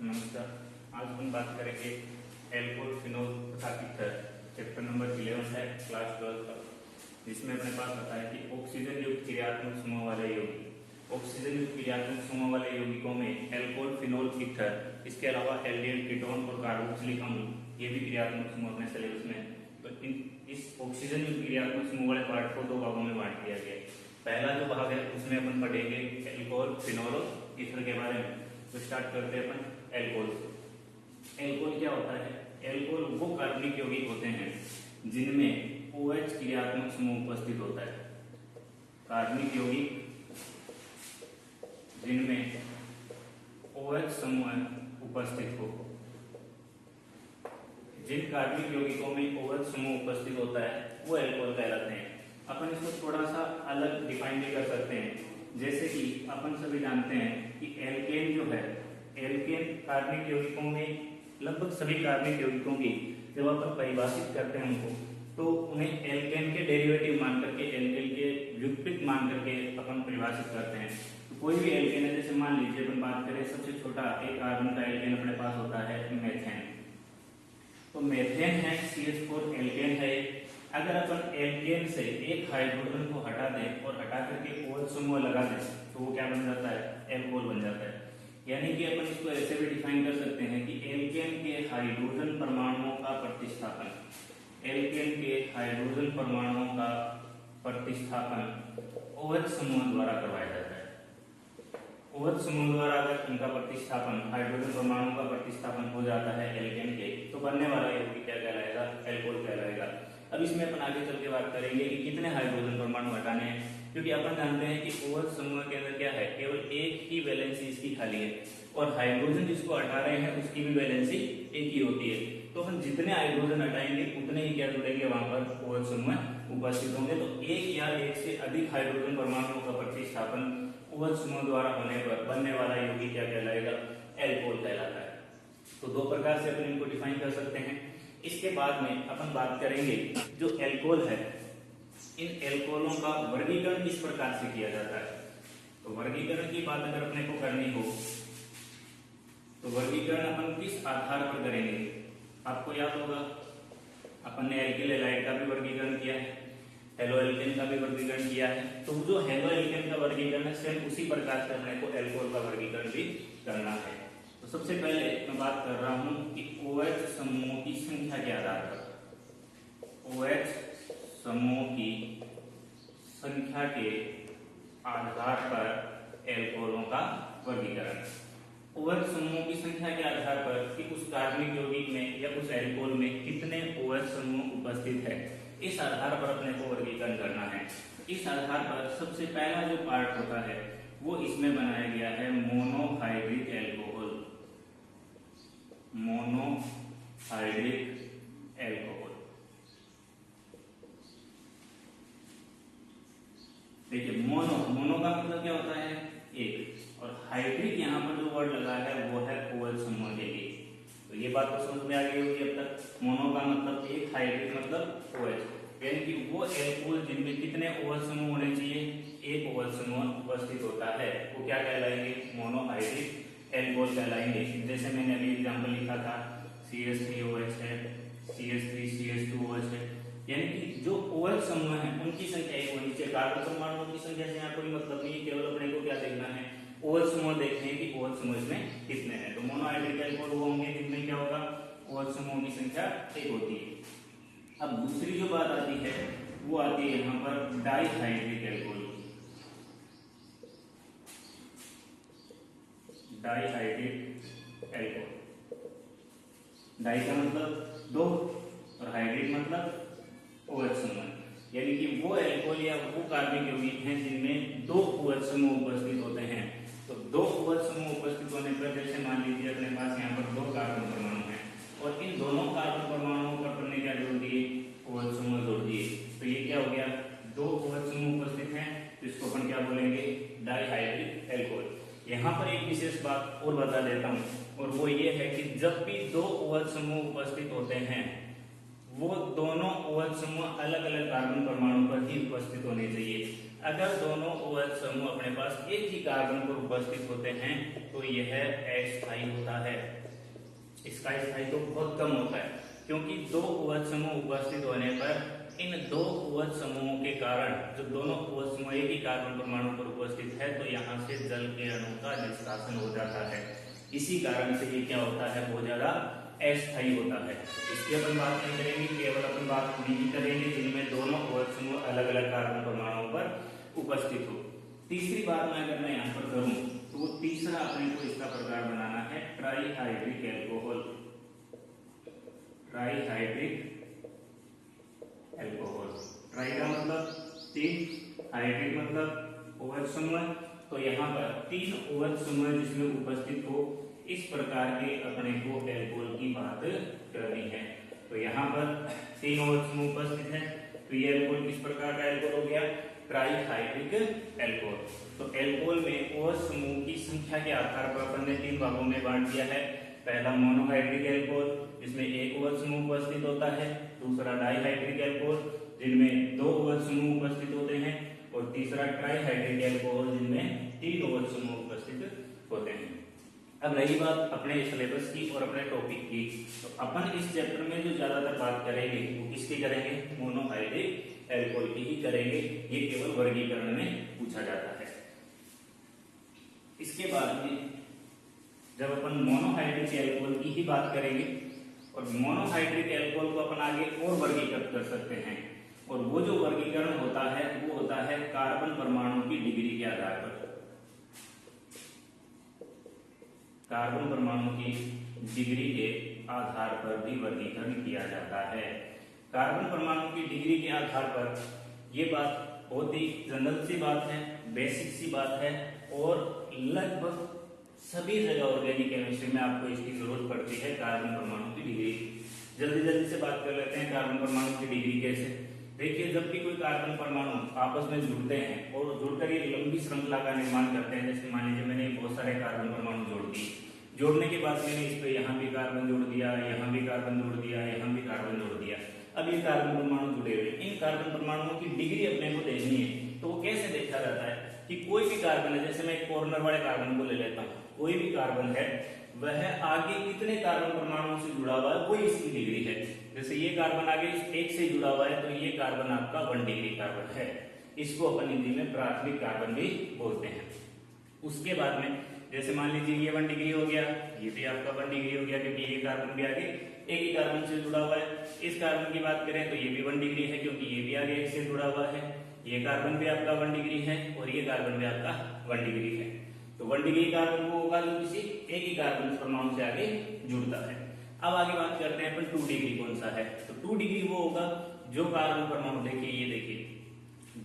नमस्कार। आज हम बात करेंगे एल्कोहल, फिनोल तथा ईथर। चैप्टर नंबर 11 है, क्लास 12 का, जिसमें अपने पास आता है कि ऑक्सीजन युक्त क्रियात्मक समूह वाले यौगिक। ऑक्सीजन युक्त क्रियात्मक समूह वाले यौगिकों में एल्कोहल, फिनोल, ईथर, इसके अलावा एल्डिहाइड, कीटोन और कार्बोक्सिलिक अम्ल, ये भी क्रियात्मक समूह अपने सिलेबस में। तो इस ऑक्सीजन युक्त क्रियात्मक समूह वाले पार्ट को दो भागों में बांट दिया गया है। पहला जो भाग है उसमें अपन पढ़ेंगे एल्कोहल, फिनोल और ईथर के बारे में। तो स्टार्ट करते हैं अपन एल्कोहल से। एल्कोहल क्या होता है? एल्कोहल वो कार्बनिक यौगिक होते हैं जिनमें OH क्रियात्मक समूह उपस्थित होता है। कार्बनिक यौगिक जिनमें OH समूह उपस्थित हो। जिन कार्बनिक यौगिकों में OH समूह उपस्थित होता है वो एल्कोहल कहलाते हैं। अपन इसको थोड़ा सा अलग डिफाइन भी कर सकते हैं। जैसे कि अपन सभी जानते हैं कि एल्केन जो है, एल्केन कार्बनिक यौगिकों में लगभग सभी कार्बनिक यौगिकों की जब अपन परिभाषित करते हैं उनको, तो उन्हें एल्केन के डेरिवेटिव मान करके, एल्केन के व्युत्पत्ति मान करके अपन परिभाषित करते हैं। तो कोई भी एल्केन है, जैसे मान लीजिए अपन बात करें सबसे छोटा एक कार्बन का एल्केन अपने पास होता है मेथेन। तो मेथेन है, CH4 एल्केन है। अगर अपन एल्केन से एक हाइड्रोजन को हटा दें और हटा करके OH समूह लगा दें तो वो क्या बन जाता है? एल्कोहल बन जाता है। यानी कि अपन इसको ऐसे भी डिफाइन कर सकते हैं कि एल्केन के हाइड्रोजन परमाणुओं का प्रतिस्थापन, एल्केन के हाइड्रोजन परमाणुओं का प्रतिस्थापन OH समूह द्वारा करवाया जाता है। OH समूह द्वारा अगर उनका प्रतिस्थापन, हाइड्रोजन परमाणुओं का प्रतिस्थापन हो जाता है एल्केन के, तो बनने वाला यौगिक क्या कहलाएगा? एल्कोहल कहलाएगा। अब इसमें अपन आगे चल के बात करेंगे कि कितने हाइड्रोजन परमाणु हटाने हैं, क्योंकि अपन जानते हैं कि OH समूह के अंदर क्या है, केवल एक ही वैलेंसी इसकी खाली है और हाइड्रोजन जिसको हटा रहे हैं उसकी भी वैलेंसी एक ही होती है। तो अपन जितने हाइड्रोजन हटाएंगे उतने ही क्या जुड़ेंगे, वहां पर OH समूह उपस्थित होंगे। तो एक या एक से अधिक हाइड्रोजन परमाणुओं का प्रतिस्थापन OH समूह द्वारा होने पर बनने वाला यौगिक क्या कहलाएगा? एल्कोहल कहलाता है। तो दो प्रकार से अपन इनको डिफाइन कर सकते हैं। इसके बाद में अपन बात करेंगे जो एल्कोहल है, इन एल्कोहलों का वर्गीकरण किस प्रकार से किया जाता है। तो वर्गीकरण की बात अगर अपने को करनी हो तो वर्गीकरण अपन किस आधार पर करेंगे? आपको याद होगा अपन ने एल्किल हैलाइड का भी वर्गीकरण किया है, हेलो एल्केन का भी वर्गीकरण किया है। तो जो हेलो एल्केन का वर्गीकरण है सेम उसी प्रकार से अपने को एल्कोहल का वर्गीकरण भी करना है। तो सबसे पहले मैं बात कर रहा हूं कि OH समूह की संख्या के आधार पर, OH समूह की संख्या के आधार पर एल्कोहलों का वर्गीकरण। OH समूह की संख्या के आधार पर कि उस कार्बनिक यौगिक में या उस एल्कोहल में कितने OH समूह उपस्थित है, इस आधार पर अपने को वर्गीकरण करना है। इस आधार पर सबसे पहला जो पार्ट होता है वो इसमें बनाया गया है मोनोहाइड्रिक एल्कोहल। मोनोहाइड्रिक एल्कोहल, देखिए मोनो का मतलब क्या होता है? एक, और हाइड्रिक यहाँ पर जो वर्ड लगा है वो है OH समूह के लिए। तो ये बात तो समझ में आ गई होगी अब तक। मोनो का मतलब एक, हाइड्रिक मतलब OH, यानी कि वो एल्कोहल जिनमें कितने OH समूह होने चाहिए? एक OH समूह उपस्थित होता है, वो क्या कहलाएंगे? मोनोहाइड्रिक एल्कोहल कहलाएंगे। जैसे मैंने अभी एग्जांपल लिखा था, CH3OH है, CH3CH2OH है। यानी कि जो OH समूह है उनकी संख्या एक होनी चाहिए। कार्बन परमाणुओं की संख्या से यहाँ कोई मतलब नहीं है, केवल अपने को क्या देखना है? OH समूह देखने हैं कि OH समूह इसमें कितने हैं। तो मोनोहाइड्रिक एल्कोहल वो होंगे जिनमें क्या होगा? OH समूह की संख्या एक होती है। अब दूसरी जो बात आती है वो आती है यहाँ पर dihydric alcohol. Dihydric alcohol, di का मतलब दो और हाइड्रिक मतलब OH समूह, यानी कि वो एल्कोहल या वो कार्बनिक यौगिक हैं जिनमें दो OH समूह उपस्थित होते हैं। तो दो OH समूह उपस्थित होने पर, जैसे मान लीजिए अपने पास यहाँ पर दो कार्बन परमाणु हैं और इन दोनों कार्बन परमाणुओं पर हमने क्या जोड़ दिए? OH समूह जोड़ दिए। तो ये क्या हो गया? दो OH समूह उपस्थित हैं, तो इसको अपन क्या बोलेंगे? Dihydric alcohol. यहाँ पर एक विशेष बात और बता देता हूँ, और वो ये है कि जब भी दो OH समूह उपस्थित होते हैं वो दोनों OH समूह अलग अलग कार्बन परमाणु पर ही उपस्थित होने चाहिए। अगर दोनों OH समूह अपने पास एक ही कार्बन पर उपस्थित होते हैं तो यह अस्थायी होता है। इसका स्थायित्व तो बहुत कम होता है, क्योंकि दो OH समूह उपस्थित होने पर इन दो OH समूहों के कारण, जब दोनों OH समूह एक ही कार्बन परमाणु पर उपस्थित है तो यहाँ से जल के अणु का निष्कासन हो जाता है। इसी कारण से ये क्या होता है, बहुत ज्यादा अस्थायी होता है। इसकी अपन बात नहीं करेंगे, केवल अपन बात नहीं करेंगे जिनमें दोनों OH समूह अलग अलग कार्बन परमाणुओं पर उपस्थित हो। तीसरी बात मैं यहाँ पर करूं तो वो तीसरा अपने को इसका प्रकार बनाना है trihydric alcohol. Trihydric alcohol, try का मतलब तीन, हाइड्रिक मतलब OH समूह, तो यहाँ पर तीन OH समूह जिसमें उपस्थित हो, इस प्रकार के अपने को एल्कोहल की बात करनी है। तो यहाँ पर तीन OH समूह उपस्थित है, तो ये एल्कोहल किस प्रकार का एल्कोहल हो गया, ट्राईहाइड्रिक एल्कोहल। तो एल्कोहल में OH समूह की संख्या के आधार पर अपन ने तीन भागों में बांट दिया है। पहला मोनोहाइड्रिक एल्कोहल जिसमें एक OH समूह उपस्थित होता है, दूसरा डाईहाइड्रिक एल्कोहल जिनमें दो OH समूह उपस्थित होते हैं, और तीसरा ट्राईहाइड्रिक एल्कोहल जिनमें तीन OH समूह उपस्थित होते हैं। अब रही बात अपने सिलेबस की और अपने टॉपिक की, तो अपन इस चैप्टर में जो ज्यादातर बात करेंगे वो किसकी करेंगे, मोनोहाइड्रिक एल्कोहल की ही करेंगे। ये केवल वर्गीकरण में पूछा जाता है। इसके बाद में जब अपन मोनोहाइड्रिक एल्कोहल की ही बात करेंगे, और मोनोहाइड्रिक एल्कोहल को अपन आगे और वर्गीकृत कर सकते हैं, और वो जो वर्गीकरण होता है वो होता है कार्बन परमाणु की डिग्री के आधार पर। कार्बन परमाणु की डिग्री के आधार पर भी वर्गीकरण किया जाता है। कार्बन परमाणु की डिग्री के आधार पर ये बात बहुत ही जनरल सी बात है, बेसिक सी बात है, और लगभग सभी जगह ऑर्गेनिक केमिस्ट्री में आपको इसकी जरूरत पड़ती है, कार्बन परमाणु की डिग्री। जल्दी से बात कर लेते हैं कार्बन परमाणु की डिग्री कैसे। देखिए, जब भी कोई कार्बन परमाणु आपस में जुड़ते हैं और जुड़कर एक लंबी श्रृंखला का निर्माण करते हैं, जैसे मान लीजिए मैंने बहुत सारे कार्बन परमाणु जोड़ दिए, जोड़ने के बाद मैंने इस पे यहाँ भी कार्बन जोड़ दिया, यहाँ भी कार्बन जोड़ दिया, यहाँ भी कार्बन जोड़ दिया। अब ये कार्बन परमाणु जुड़े हुए, इन कार्बन परमाणुओं की डिग्री अपने को देखनी है। तो वो कैसे देखा जाता है कि कोई भी कार्बन है, जैसे मैं एक कॉर्नर वाले कार्बन को ले लेता हूँ, कोई भी कार्बन है वह आगे कितने कार्बन परमाणुओं से जुड़ा हुआ है वो इसकी डिग्री है। जैसे ये कार्बन आगे एक से जुड़ा हुआ है तो ये कार्बन आपका 1 डिग्री कार्बन है। इसको अपन हिंदी में प्राथमिक कार्बन भी बोलते हैं। उसके बाद में जैसे मान लीजिए ये 1 डिग्री हो गया, ये भी आपका 1 डिग्री हो गया, क्योंकि ये कार्बन भी आगे एक ही कार्बन से जुड़ा हुआ है। इस कार्बन की बात करें तो ये भी 1 डिग्री है, क्योंकि ये भी आगे एक से जुड़ा हुआ है। ये कार्बन भी आपका 1 डिग्री है और ये कार्बन भी आपका 1 डिग्री है। तो 1 डिग्री कार्बन वो होगा जो किसी एक ही कार्बन परमाणु से आगे जुड़ता है। अब आगे बात करते हैं अपन 2 डिग्री कौन सा है। तो 2 डिग्री वो होगा जो कार्बन परमाणु, देखिए ये देखिए,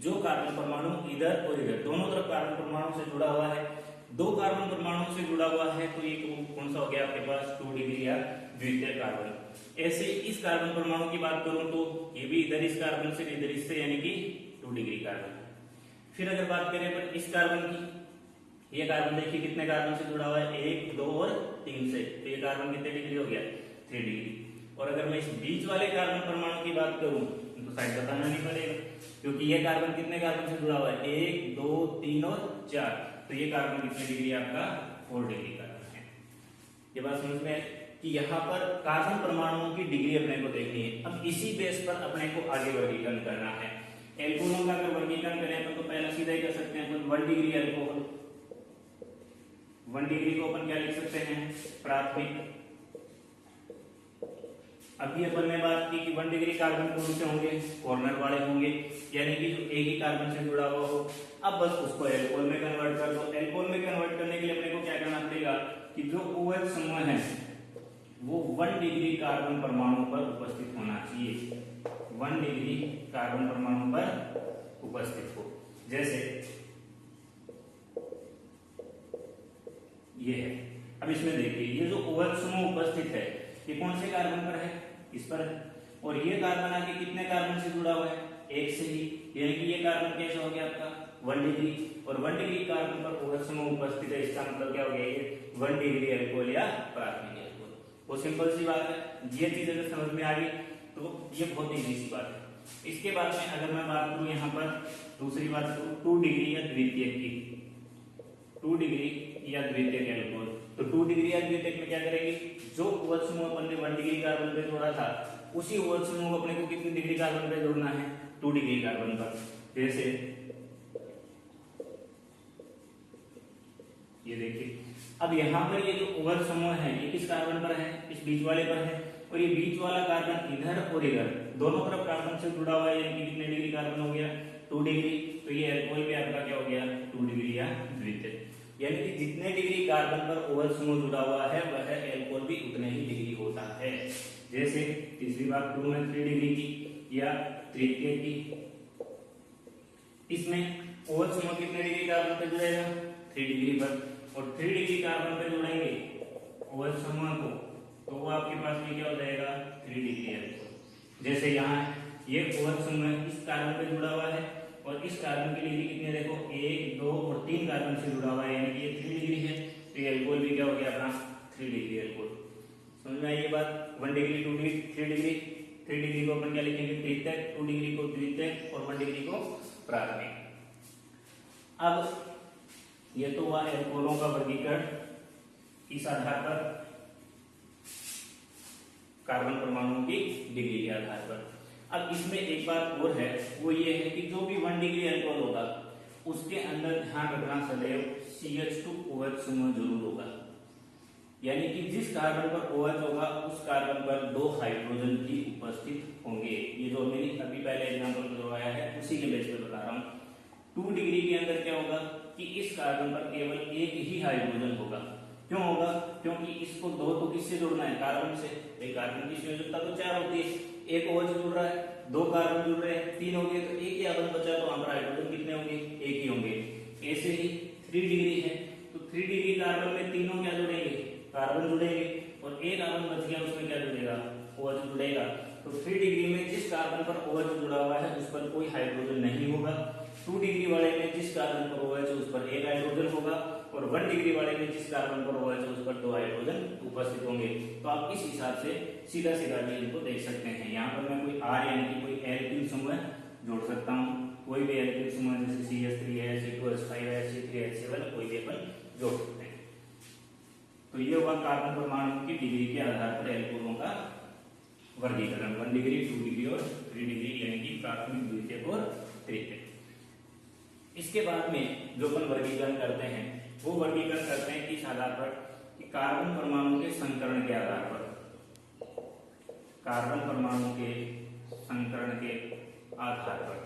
जो कार्बन परमाणु इधर और इधर दोनों तरफ कार्बन परमाणु से जुड़ा हुआ है, दो कार्बन परमाणु से जुड़ा हुआ है, तो ये कौन सा हो गया आपके पास 2 डिग्री या द्वितीय कार्बन। ऐसे इस कार्बन परमाणु की बात करूं तो ये भी इधर इस कार्बन से इधर इससे, यानी कि 2 डिग्री कार्बन। फिर अगर बात करें अपन इस कार्बन की, ये कार्बन देखिए कितने कार्बन से जुड़ा हुआ है, 1, 2 और 3 से, तो ये कार्बन कितने डिग्री हो गया, 3 डिग्री। और अगर मैं इस बीच वाले कार्बन परमाणु की बात करूं तो शायद बताना नहीं पड़ेगा, क्योंकि ये कार्बन कितने कार्बन से जुड़ा हुआ है, 1, 2, 3 और 4, तो ये कार्बन कितने डिग्री आपका 4 डिग्री कार्बन है। ये बात समझ में कि यहाँ पर कार्बन परमाणुओं की डिग्री अपने को देखनी है। अब इसी बेस पर अपने को आगे वर्गीकरण करना है। एल्कोहलों का अगर वर्गीकरण करें तो पहला सीधा ही कर सकते हैं अपन 1 डिग्री एल्कोहल। 1 डिग्री को अपन क्या लिख सकते हैं, प्राथमिक। अभी अपन ने बात की कि 1 डिग्री कार्बन कौन से होंगे, कॉर्नर वाले होंगे, यानी कि जो एक ही कार्बन से जुड़ा हुआ हो। अब बस उसको एल्कोहल में कन्वर्ट कर दो। एल्कोहल में कन्वर्ट करने के लिए अपने को क्या करना पड़ेगा कि जो OH समूह है वो 1 डिग्री कार्बन परमाणु पर उपस्थित होना चाहिए, 1 डिग्री कार्बन परमाणु पर उपस्थित हो। जैसे ये है। अब इसमें देखिए ये जो OH समूह उपस्थित है ये कौन से कार्बन पर है, इस पर है, और ये कार्बन आगे कितने कार्बन से जुड़ा हुआ है, एक से ही, यानी कि ये कार्बन कैसा हो गया आपका 1 डिग्री, और 1 डिग्री कार्बन पर OH समूह उपस्थित है, इसका मतलब क्या हो गया, ये 1 डिग्री एल्कोहल या प्राथमिक एल्कोहल। वो सिंपल सी बात है। ये चीज अगर समझ में आ गई तो तो ये बहुत ईजी सी बात है। इसके बाद में अगर मैं बात करूं यहाँ पर दूसरी बात करूं 2 डिग्री या द्वितीयक की, 2 डिग्री या द्वितीयक एल्कोहल, तो 2 डिग्री या द्वितीयक में क्या करेंगे, जो OH समूह अपन ने 1 डिग्री कार्बन पे जोड़ा था उसी OH समूह को अपने को कितनी डिग्री कार्बन पे जोड़ना है, 2 डिग्री कार्बन पर। जैसे ये देखिए, अब यहाँ पर ये जो OH समूह है ये किस कार्बन पर है, इस बीच वाले पर है, और ये बीच वाला कार्बन इधर और इधर दोनों तरफ कार्बन से जुड़ा हुआ है, यानी कि कितने डिग्री कार्बन हो गया, 2 डिग्री। तो ये अल्कोहल भी आपका क्या हो गया, 2 डिग्री या द्वितीयक। यानी कि जितने डिग्री कार्बन पर OH समूह जुड़ा हुआ है वह अल्कोहल भी उतने ही डिग्री होता है। जैसे तीसरी बात करूं मैं 3 डिग्री की या तृतीयक की, इसमें OH समूह कितने डिग्री कार्बन पर जुड़ेगा, 3 डिग्री पर, और 3 डिग्री कार्बन पर जोड़ेंगे OH समूह को तो वो आपके पास में क्या हो जाएगा, 3 डिग्री अल्कोहल। जैसे यहाँ ये OH समूह इस कार्बन पे जुड़ा हुआ है और इस कार्बन की डिग्री कितनी है, देखो 1, 2 और 3 कार्बन से जुड़ा हुआ है, यानी कि ये 3 डिग्री है, तो ये अल्कोहल भी क्या हो गया अपना 3 डिग्री अल्कोहल। समझ में आई ये बात, 1 डिग्री 2 डिग्री 3 डिग्री, 3 डिग्री को अपन क्या लिखेंगे तृतीयक, 2 डिग्री को द्वितीयक और 1 डिग्री को प्राथमिक। अब ये तो हुआ एल्कोहलों का वर्गीकरण इस आधार पर, कार्बन परमाणुओं की डिग्री के आधार पर। अब इसमें एक बात और है, वो ये है कि जो भी 1 डिग्री अल्कोहल होगा उसके अंदर ध्यान रखना सदैव CH2OH समूह जरूर होगा, यानी कि जिस कार्बन पर OH होगा उस कार्बन पर 2 हाइड्रोजन भी उपस्थित होंगे। ये जो मैंने अभी पहले एग्जांपल करवाया है उसी के बेस पे बता रहा हूँ। 2 डिग्री के अंदर क्या होगा कि इस कार्बन पर केवल एक ही हाइड्रोजन होगा। क्यों होगा, क्योंकि इसको 2 तो किससे जोड़ना है, कार्बन से। कार्बन की संयोजकता तो 4 होती है, एक OH जुड़ रहा है, 2 कार्बन जुड़ रहे हैं, 3 हो गए, तो एक ही कार्बन बचा, तो हमारा हाइड्रोजन कितने होंगे, एक ही होंगे। ऐसे ही 3 डिग्री है तो 3 डिग्री कार्बन में तीनों क्या जुड़ेंगे, कार्बन जुड़ेंगे, और एक कार्बन बच गया उसमें क्या जुड़ेगा, OH जुड़ेगा। तो 3 डिग्री में जिस कार्बन पर OH जुड़ा हुआ है उस पर कोई हाइड्रोजन नहीं होगा। 2 डिग्री वाले में जिस कार्बन पर OH है उस पर एक हाइड्रोजन होगा, और 1 डिग्री वाले में जिस कार्बन पर OH है उस पर 2 हाइड्रोजन उपस्थित होंगे। तो आप इस हिसाब से सीधा सीधा भी इनको देख सकते हैं। यहाँ पर मैं कोई R यानी कि कोई एल्किल समूह जोड़ सकता हूँ, कोई भी एल्किल समूह जैसे CH3 है, C2H5 है, C3H7 कोई भी अपन जोड़ सकते हैं। तो ये हुआ कार्बन परमाणु की डिग्री के आधार पर एल्कोहलों का वर्गीकरण, 1 डिग्री 2 डिग्री और 3 डिग्री, यानी कि प्राथमिक, द्वितीयक और तृतीयक। इसके बाद में जो अपन वर्गीकरण करते हैं वो वर्गीकरण करते हैं किस आधार पर, कि कार्बन परमाणु के संकरण के आधार पर, कार्बन परमाणु के संकरण के आधार पर,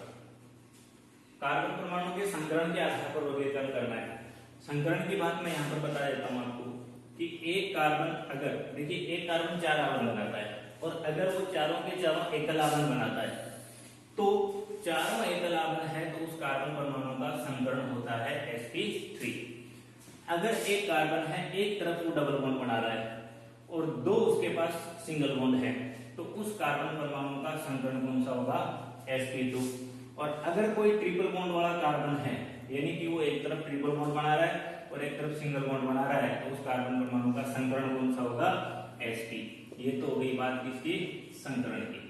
कार्बन परमाणु के संकरण के आधार पर वर्गीकरण करना है। संकरण की बात मैं यहाँ पर बता देता हूँ आपको कि एक कार्बन, अगर देखिए एक कार्बन 4 आवन बनाता है, और अगर वो चारों के चारों एकल आवन बनाता है तो चारों एकल आवन है तो उस कार्बन परमाणु का संकरण होता है sp3। अगर एक कार्बन है, एक तरफ वो डबल बॉन्ड बना रहा है और 2 उसके पास सिंगल बॉन्ड है, तो उस कार्बन परमाणु का संकरण कौन सा होगा, sp2। और अगर कोई ट्रिपल बॉन्ड वाला कार्बन है, यानी कि वो एक तरफ ट्रिपल बॉन्ड बना रहा है और एक तरफ सिंगल बॉन्ड बना रहा है, तो उस कार्बन परमाणु का संकरण कौन सा होगा, sp। ये तो हो गई बात किसकी, संकरण की।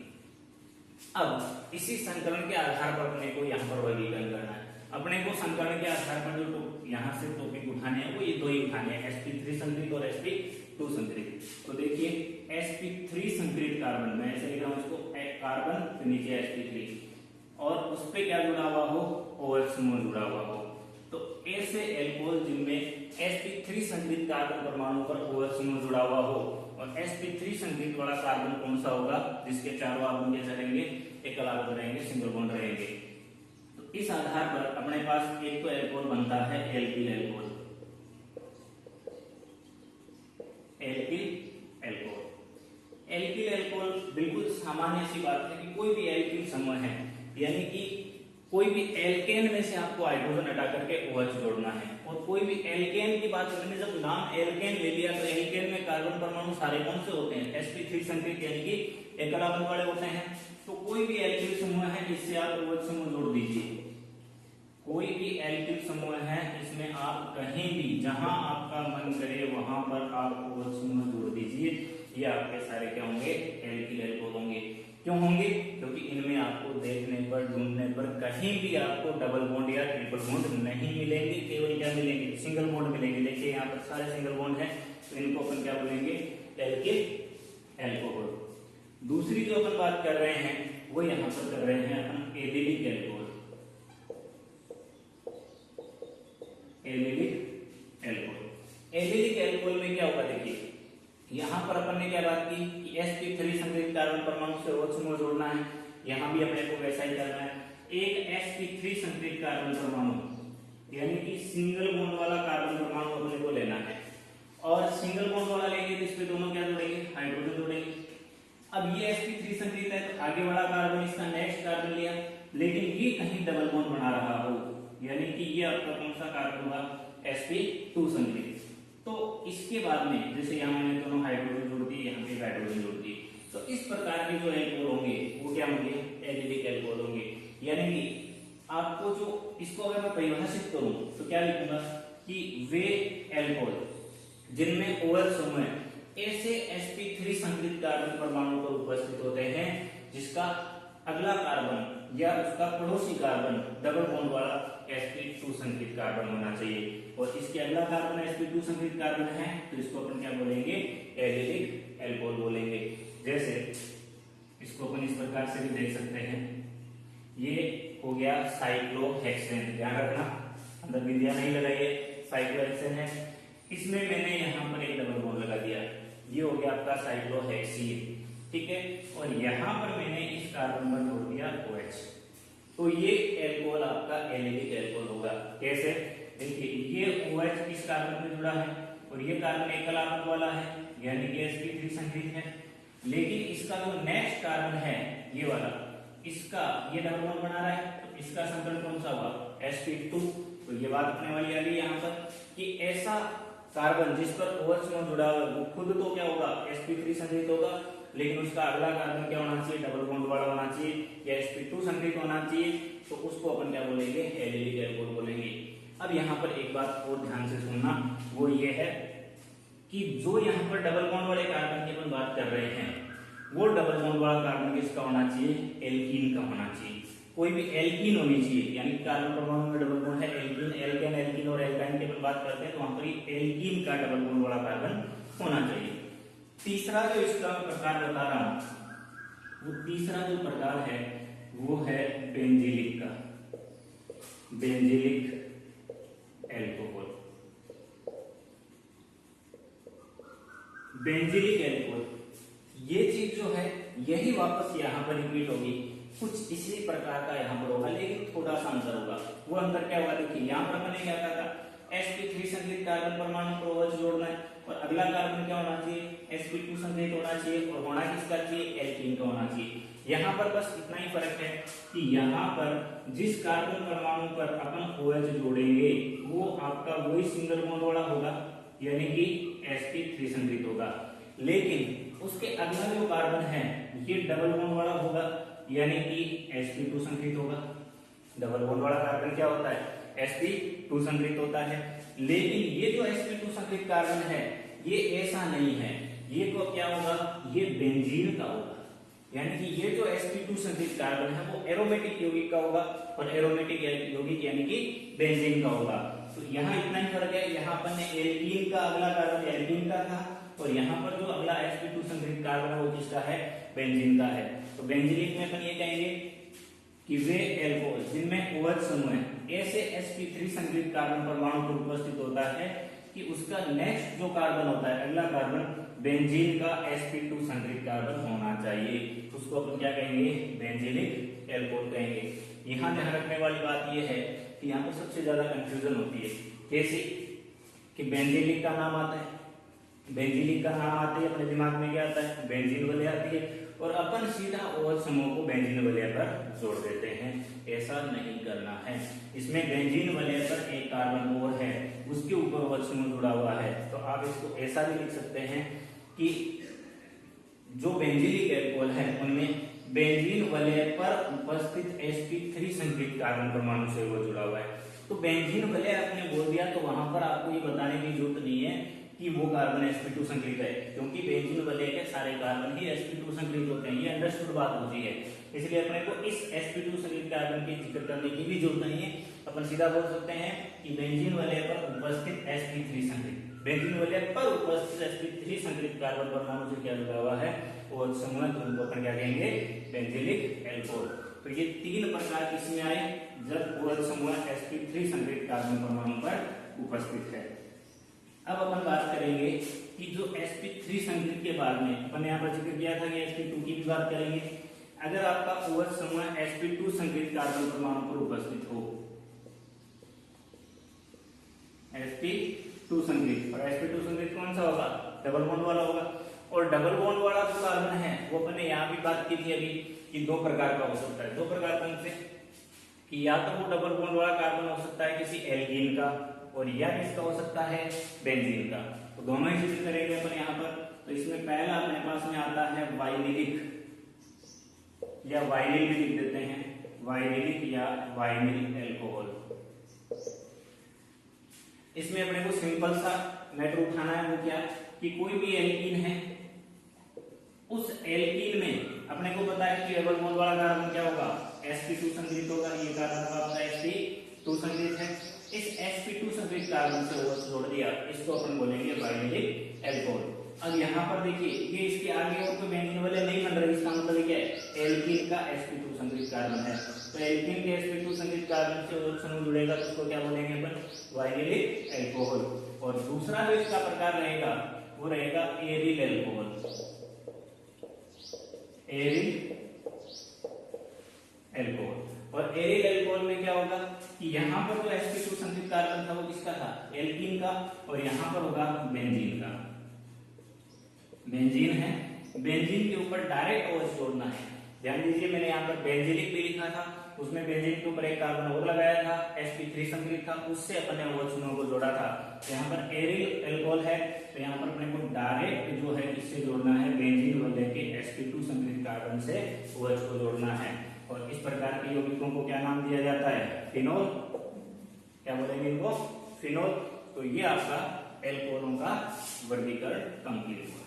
अब इसी संकरण के आधार पर अपने को यहाँ पर वर्गीकरण करना है। अपने को संकरण के आधार पर जो यहाँ से टॉपिक उठाने हैं वो ये 2 ही उठाने हैं, sp3 संकरित और sp2 संकरित। तो देखिए sp3 संकरित कार्बन, मैं ऐसे लिख रहा हूँ इसको, कार्बन तो नीचे sp3 और उस पे क्या जुड़ा हुआ हो, OH समूह जुड़ा हुआ हो। तो ऐसे एल्कोहल जिनमें sp3 संकरित कार्बन परमाणु पर OH समूह जुड़ा हुआ हो, और sp3 संकरित वाला कार्बन कौन सा होगा, जिसके चारों आवन कैसे रहेंगे, एकल आवन रहेंगे, सिंगल बॉन्ड रहेंगे। तो इस आधार पर अपने पास एक तो एल्कोहल बनता है alkyl alcohol, alkyl alcohol. Alkyl alcohol बिल्कुल सामान्य सी बात है कि कोई भी एल्किल समूह है, यानी कि कोई भी एल्केन में से आपको हाइड्रोजन हटा करके OH जोड़ना है। और कोई भी एल्केन की बात करने, जब नाम एल्केन ले लिया तो एल्केन में कार्बन परमाणु सारे कौन से होते हैं, sp3 संकरित, यानी कि एकल आवन वाले होते हैं। तो कोई भी एल्किल समूह है इससे आप OH समूह जोड़ दीजिए, कोई भी एल्किल समूह है इसमें आप कहीं भी जहां आपका मन करे वहां पर आप OH समूह जोड़ दीजिए, ये आपके सारे क्या होंगे, एल्किल एल्कोहल होंगे। क्यों होंगे? क्योंकि इनमें आपको देखने पर, ढूंढने पर कहीं भी आपको डबल बॉन्ड या ट्रिपल बॉन्ड नहीं मिलेंगे, केवल क्या मिलेंगे? सिंगल बॉन्ड मिलेंगे। देखिए यहाँ पर सारे सिंगल बॉन्ड हैं, तो इनको अपन क्या बोलेंगे? Alkyl alcohol. दूसरी जो अपन बात कर रहे हैं वो यहाँ पर कर रहे हैं अपन allylic alcohol. Allylic alcohol. Allylic alcohol में क्या होगा? देखिए यहाँ पर अपन ने क्या बात की कि sp3 संग्रहित कार्बन परमाणु से OH समूह जोड़ना है। यहाँ भी अपने को वैसा ही करना है। एक sp3 संग्रहित कार्बन परमाणु यानी कि सिंगल बॉन्ड वाला कार्बन परमाणु अपने को लेना है, और सिंगल बॉन्ड वाला लेंगे तो इस पे दोनों क्या जोड़ेंगे? हाइड्रोजन जोड़ेंगे। अब ये sp3 संग्रहित है तो आगे वाला कार्बन इसका नेक्स्ट कार्बन लिया, लेकिन ये कहीं डबल बॉन्ड बना रहा हो, यानी कि ये आपका कौन सा कार्बन होगा? sp2 संग्रहित। तो इसके बाद में जैसे यहाँ मैंने दोनों हाइड्रोजन जोड़ दिए, यहाँ पे हाइड्रोजन जोड़ दिए, तो इस प्रकार के जो एल्कोहल होंगे वो क्या होंगे? एलिलिक एल्कोहल होंगे। यानी कि आपको जो इसको अगर मैं परिभाषित करूं तो क्या लिखूंगा कि वे एल्कोहल जिनमें OH समूह है ऐसे sp3 संग्रहित कार्बन परमाणु पर उपस्थित होते हैं जिसका अगला कार्बन या उसका पड़ोसी कार्बन डबल बॉन्ड वाला sp2 संग्रहित कार्बन होना चाहिए, और इसके अगला कार्बन sp2 संग्रहित कार्बन है तो इसको अपन क्या बोलेंगे? एलिलिक एल्कोहल बोलेंगे। जैसे इसको अपन इस प्रकार से भी देख सकते हैं, ये हो गया साइक्लोहेक्सेन, ध्यान रखना अंदर बिंदिया नहीं लगाइए, साइक्लोहेक्सेन है। इसमें मैंने यहाँ पर एक डबल बॉन्ड लगा दिया, ये हो गया आपका साइक्लोहेक्सीन, ठीक है। और यहाँ पर मैंने इस कार्बन पर जोड़ दिया OH, तो ये एल्कोहल आपका एलिलिक एल्कोहल होगा। कैसे? देखिए ये OH इस कार्बन पे जुड़ा है और ये कार्बन एकल आत्मक वाला है, यानी कि sp3 संग्रहित है, लेकिन इसका जो नेक्स्ट कार्बन है ये वाला, इसका ये डबल बॉन्ड बना रहा है, तो इसका संकलन कौन सा हुआ? sp2। तो ये बात अपने वाली आ गई यहाँ पर कि ऐसा कार्बन जिस पर OH समूह जुड़ा हुआ है वो खुद तो क्या होगा? sp3 संग्रहित होगा, लेकिन उसका अगला कार्बन क्या होना चाहिए? डबल बॉन्ड वाला होना चाहिए या sp2 संग्रहित होना चाहिए, तो उसको अपन क्या बोलेंगे? एलिलिक एल्कोहल बोलेंगे। अब यहाँ पर एक बात और ध्यान से सुनना, वो ये है कि जो यहाँ पर डबल बॉन्ड वाले कार्बन की अपन बात कर रहे हैं वो डबल बॉन्ड वाला कार्बन किसका होना चाहिए? एल्कीन का होना चाहिए। कोई भी एल्कीन होनी चाहिए, यानी कार्बन परमाणु में डबल बॉन्ड है, एल्कीन, एल्केन, एल्कीन और एल्काइन की अपन बात करते हैं तो वहां पर एल्कीन का डबल बॉन्ड वाला कार्बन होना चाहिए। तीसरा जो इसका प्रकार बता रहा हूं, वो तीसरा जो प्रकार है वो है बेंजीलिक का, बेंजीलिक एल्कोहल। बेंजीलिक एल्कोहल ये चीज जो है यही वापस यहाँ पर रिपीट होगी, कुछ इसी प्रकार का यहाँ पर होगा, लेकिन थोड़ा सा अंतर होगा। वो अंतर क्या होगा? देखिए यहाँ पर मैंने क्या कहा था? sp3 संग्रहित कार्बन परमाणु को OH जोड़ना है और अगला कार्बन क्या होना चाहिए? sp2 संग्रहित होना चाहिए, और होना किसका चाहिए? एल्कीन का होना चाहिए। यहाँ पर बस इतना ही फर्क है कि यहाँ पर जिस कार्बन परमाणु पर अपन OH जोड़ेंगे वो आपका वही सिंगल बॉन्ड वाला होगा, यानी कि sp3 संग्रहित होगा, लेकिन उसके अगला जो कार्बन है ये डबल बॉन्ड वाला होगा, यानी कि sp2 संग्रहित होगा। डबल बॉन्ड वाला कार्बन क्या होता है? sp2 संग्रहित होता है, लेकिन ये जो sp2 संग्रहित कार्बन है ये ऐसा नहीं है, ये तो क्या होगा? ये बेंजीन का होगा, यानी कि ये जो sp2 संग्रहित कार्बन है वो एरोमेटिक यौगिक का होगा और एरोमेटिक यौगिक यानी कि बेंजीन का होगा। तो यहाँ इतना ही फर्क है, यहाँ अपन ने एल्कीन का अगला कार्बन एल्कीन का था और यहाँ पर जो अगला sp2 संग्रहित कार्बन है वो किसका है? बेंजीन का है। तो बेंजीलिक में अपन ये कहेंगे कि वे एल्कोहल जिनमें OH समूह है ऐसे sp3 संग्रहित कार्बन परमाणु पर उपस्थित होता है कि उसका नेक्स्ट जो कार्बन होता है, अगला कार्बन बेंजीन का sp2 संग्रहित कार्बन होना चाहिए, उसको अपन क्या कहेंगे? बेंजीलिक एल्कोहल कहेंगे। यहाँ ध्यान रखने वाली बात यह है कि यहाँ पर सबसे ज्यादा कंफ्यूजन होती है। कैसे? कि बेंजीलिक का नाम आता है, बेंजीलिक का नाम आते ही अपने दिमाग में क्या आता है? बेंजीन वलय आती है, और अपन सीधा OH समूह को बेंजीन वलय पर जोड़ देते हैं। ऐसा नहीं करना है, इसमें बेंजीन वलय पर एक कार्बन और है, उसके ऊपर OH समूह जुड़ा हुआ है, तो आप इसको ऐसा भी लिख सकते हैं कि जो बेंजीलिक एल्कोहल है उनमें बेंजीन वलय पर उपस्थित sp3 संग्रहित कार्बन परमाणु से वो जुड़ा हुआ है। तो बेंजीन वलय आपने बोल दिया तो वहां पर आपको ये बताने की जरूरत नहीं है कि वो कार्बन sp2 संकलित है, क्योंकि बेंजीन वलय के सारे कार्बन ही sp2 संकलित होते हैं। ये अंडरस्टूड बात होती है, इसलिए अपने को इस sp2 संकलित कार्बन की जिक्र करने की भी जरूरत नहीं है। अपन सीधा बोल सकते हैं कि बेंजीन वलय पर उपस्थित sp3 संकलित, बेंजीन वलय पर उपस्थित sp3 संकलित कार्बन परमाणु से क्या जुड़ा हुआ है वो समूह, तो उनको अपन क्या कहेंगे, बेंजीलिक एल्कोहल। तो ये तीन प्रकार किसमें आए, जब OH समूह sp3 संकलित कार्बन परमाणु पर उपस्थित है। अब अपन बात करेंगे कि जो sp3 संकलित के बाद में अपन यहाँ पर जिक्र किया था कि sp2 की भी बात करेंगे। अगर आपका OH समूह sp2 संकलित कार्बन परमाणु पर उपस्थित हो, sp2 संकलित, और sp2 संकलित कौन सा होगा, डबल बॉन्ड वाला होगा। और डबल बॉन्ड वाला जो कार्बन है वो अपन ने यहाँ भी बात की थी अभी कि दो प्रकार का हो सकता है। दो प्रकार कौन से, कि या तो वो डबल बॉन्ड वाला कार्बन हो सकता है किसी एल्कीन का, और या किसका हो सकता है, बेंजीन का। तो दोनों ही चीजें करेंगे अपन यहाँ पर। तो इसमें पहला अपने पास में आता है वाइनिलिक, या वाइनिल भी लिख देते हैं, वाइनिलिक या वाइनिल एल्कोहल। इसमें अपने को सिंपल सा मैटर उठाना है, वो क्या, कि कोई भी एल्कीन है, उस एल्कीन में अपने को पता है कि डबल बॉन्ड वाला कार्बन क्या होगा, sp2 संकलित होगा। ये कार्बन आपका sp2 संकलित है। इस sp2 संकलित कार्बन से OH जोड़ दिया, इसको अपन बोलेंगे वाइनिलिक एल्कोहल। अब यहाँ पर देखिए, ये इसके आगे और कोई बेंजीन वलय नहीं बन रही, इसका मतलब क्या है, एल्कीन का sp2 संकलित कार्बन है। तो एल्कीन के sp2 संकलित कार्बन से OH समूह जुड़ेगा, तो उसको क्या बोलेंगे अपन, वाइनिलिक एल्कोहल। और दूसरा जो इसका प्रकार रहेगा वो रहेगा एरिल एल्कोहल, एरिल एल्कोहल। और एरिल एल्कोहल में क्या होगा कि यहाँ पर जो sp2 संकलित कार्बन था वो किसका था, एल्कीन का, और यहाँ पर होगा बेंजीन का। बेंजीन है, बेंजीन के ऊपर डायरेक्ट OH जोड़ना है। ध्यान दीजिए, मैंने यहाँ पर बेंजीलिक भी लिखा था, उसमें बेंजीन के ऊपर एक कार्बन और लगाया था, sp3 संकलित था, उससे अपन ने OH समूह को जोड़ा था। यहाँ पर एरिल एल्कोहल है, तो यहाँ पर अपने को डायरेक्ट जो है किससे जोड़ना है, बेंजीन वलय के sp2 संकलित कार्बन से OH को जोड़ना है। और इस प्रकार के यौगिकों को क्या नाम दिया जाता है, फिनोल। क्या बोलेंगे इनको, फिनोल। तो ये आपका एल्कोहलों का वर्गीकरण कंप्लीट हुआ।